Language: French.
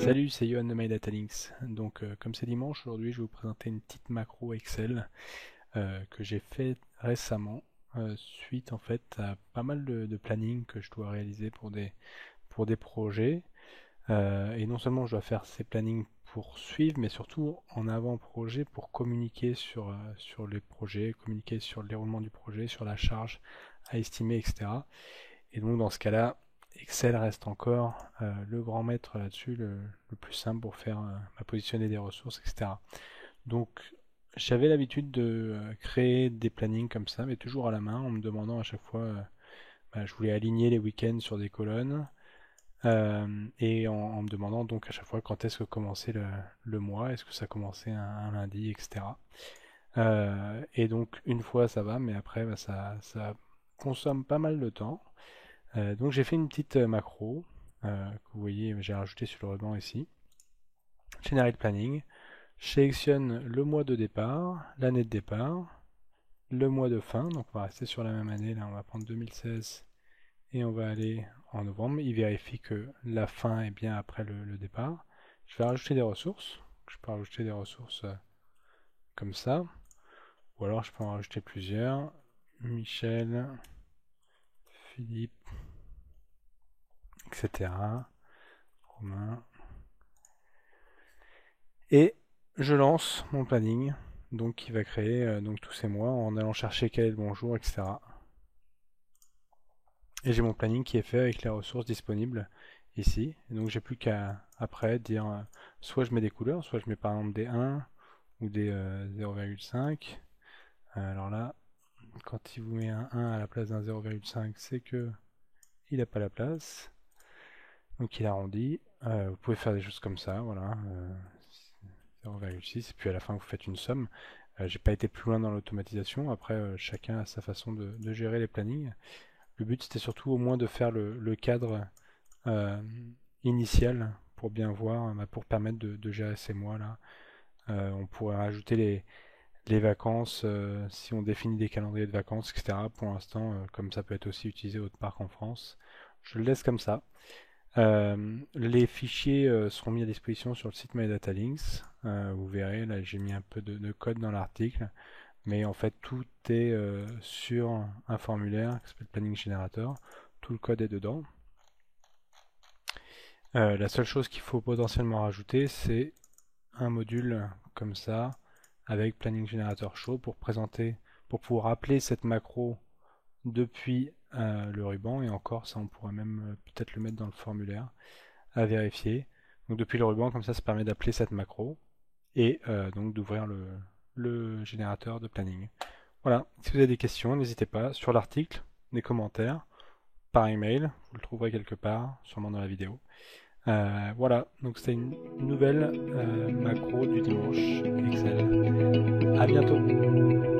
Salut, c'est Yohan de MyDataLinks. Donc, comme c'est dimanche, aujourd'hui, je vais vous présenter une petite macro Excel que j'ai fait récemment, suite en fait à pas mal de planning que je dois réaliser pour des projets. Et non seulement je dois faire ces plannings pour suivre, mais surtout en avant-projet pour communiquer sur les projets, communiquer sur le déroulement du projet, sur la charge à estimer, etc. Et donc dans ce cas-là, Excel reste encore le grand maître là-dessus, le plus simple pour faire positionner des ressources, etc. Donc j'avais l'habitude de créer des plannings comme ça, mais toujours à la main, en me demandant à chaque fois, je voulais aligner les week-ends sur des colonnes, et en me demandant donc à chaque fois quand est-ce que commençait le mois, est-ce que ça commençait un lundi, etc. Et donc une fois ça va, mais après ça consomme pas mal de temps. Donc j'ai fait une petite macro que vous voyez, j'ai rajouté sur le ruban ici. Generate Planning. Je sélectionne le mois de départ, l'année de départ, le mois de fin. Donc on va rester sur la même année. Là, on va prendre 2016 et on va aller en novembre. Il vérifie que la fin est bien après le départ. Je vais rajouter des ressources. Je peux rajouter des ressources comme ça. Ou alors je peux en rajouter plusieurs. Michel, Philippe, etc. Romain. Et je lance mon planning, donc qui va créer donc tous ces mois en allant chercher quel est le bon jour, etc. Et j'ai mon planning qui est fait avec les ressources disponibles ici. Et donc j'ai plus qu'à après dire soit je mets des couleurs, soit je mets par exemple des 1 ou des 0,5. Alors là, quand il vous met un 1 à la place d'un 0,5, c'est que il n'a pas la place. Donc il arrondit. Vous pouvez faire des choses comme ça, voilà. 0,6 et puis à la fin vous faites une somme. J'ai pas été plus loin dans l'automatisation. Après, chacun a sa façon de gérer les plannings. Le but c'était surtout au moins de faire le cadre euh, initial pour bien voir, pour permettre de gérer ces mois-là. On pourrait rajouter les vacances si on définit des calendriers de vacances, etc. Pour l'instant, comme ça peut être aussi utilisé autre part en France, je le laisse comme ça. Les fichiers seront mis à disposition sur le site MyDataLinks. Vous verrez, là j'ai mis un peu de code dans l'article, mais en fait tout est sur un formulaire qui s'appelle Planning Generator. Tout le code est dedans. La seule chose qu'il faut potentiellement rajouter, c'est un module comme ça avec Planning Generator Show pour présenter, pour pouvoir appeler cette macro depuis le ruban, et encore ça on pourrait même peut-être le mettre dans le formulaire à vérifier. Donc depuis le ruban, comme ça permet d'appeler cette macro et donc d'ouvrir le générateur de planning. Voilà, si vous avez des questions, n'hésitez pas sur l'article, des commentaires, par email, vous le trouverez quelque part, sûrement dans la vidéo. Voilà, donc c'était une nouvelle macro du dimanche Excel. À bientôt.